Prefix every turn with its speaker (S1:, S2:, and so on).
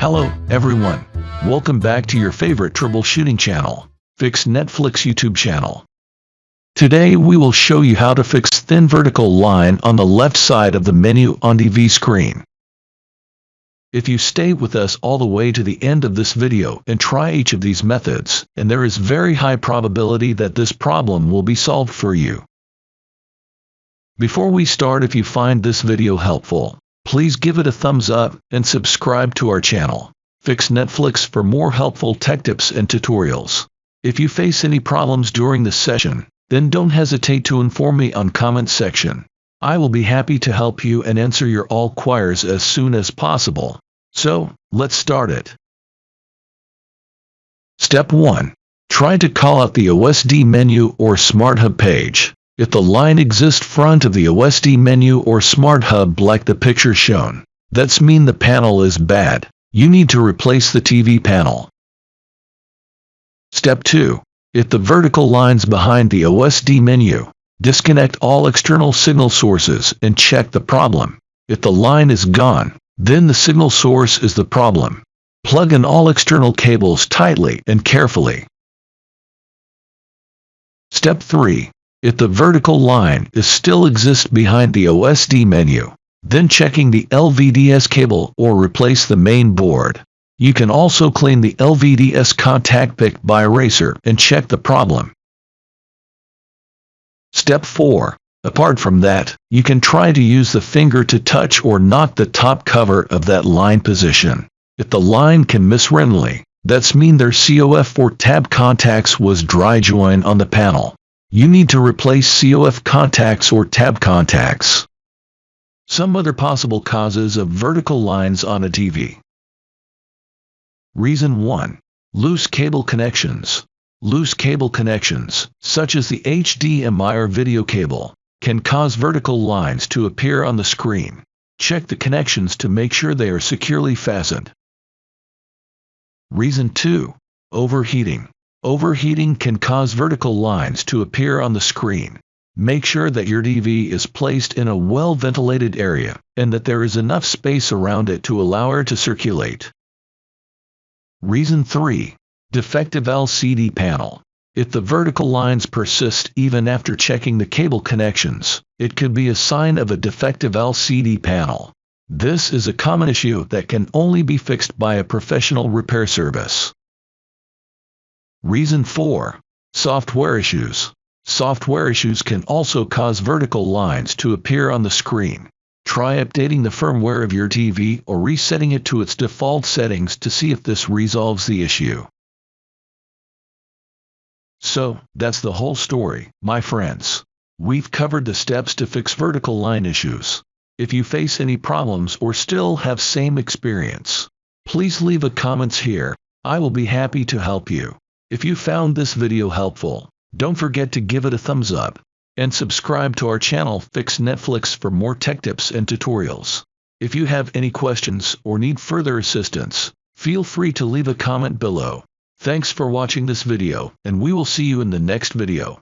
S1: Hello, everyone. Welcome back to your favorite troubleshooting channel, Fix Netflix YouTube channel. Today we will show you how to fix thin vertical line on the left side of the menu on TV screen. If you stay with us all the way to the end of this video and try each of these methods, and there is very high probability that this problem will be solved for you. Before we start, if you find this video helpful, please give it a thumbs up and subscribe to our channel, Fix Netflix, for more helpful tech tips and tutorials. If you face any problems during this session, then don't hesitate to inform me on comment section. I will be happy to help you and answer your all queries as soon as possible. So, let's start it. Step 1. Try to call out the OSD menu or Smart Hub page. If the line exists front of the OSD menu or Smart Hub like the picture shown, that's mean the panel is bad. You need to replace the TV panel. Step 2. If the vertical line's behind the OSD menu, disconnect all external signal sources and check the problem. If the line is gone, then the signal source is the problem. Plug in all external cables tightly and carefully. Step 3. If the vertical line still exists behind the OSD menu, then checking the LVDS cable or replace the main board. You can also clean the LVDS contact pick by eraser and check the problem. Step 4. Apart from that, you can try to use the finger to touch or knock the top cover of that line position. If the line can miss randomly, that's mean their COF or tab contacts was dry join on the panel. You need to replace COF contacts or tab contacts. Some other possible causes of vertical lines on a TV. Reason 1. Loose cable connections. Loose cable connections, such as the HDMI or video cable, can cause vertical lines to appear on the screen. Check the connections to make sure they are securely fastened. Reason 2. Overheating. Overheating can cause vertical lines to appear on the screen. Make sure that your TV is placed in a well-ventilated area and that there is enough space around it to allow air to circulate. Reason 3. Defective LCD panel. If the vertical lines persist even after checking the cable connections, it could be a sign of a defective LCD panel. This is a common issue that can only be fixed by a professional repair service. Reason 4. Software issues. Software issues can also cause vertical lines to appear on the screen. Try updating the firmware of your TV or resetting it to its default settings to see if this resolves the issue. So, that's the whole story, my friends. We've covered the steps to fix vertical line issues. If you face any problems or still have same experience, please leave a comments here. I will be happy to help you. If you found this video helpful, don't forget to give it a thumbs up and subscribe to our channel Fix Netflix for more tech tips and tutorials. If you have any questions or need further assistance, feel free to leave a comment below. Thanks for watching this video, and we will see you in the next video.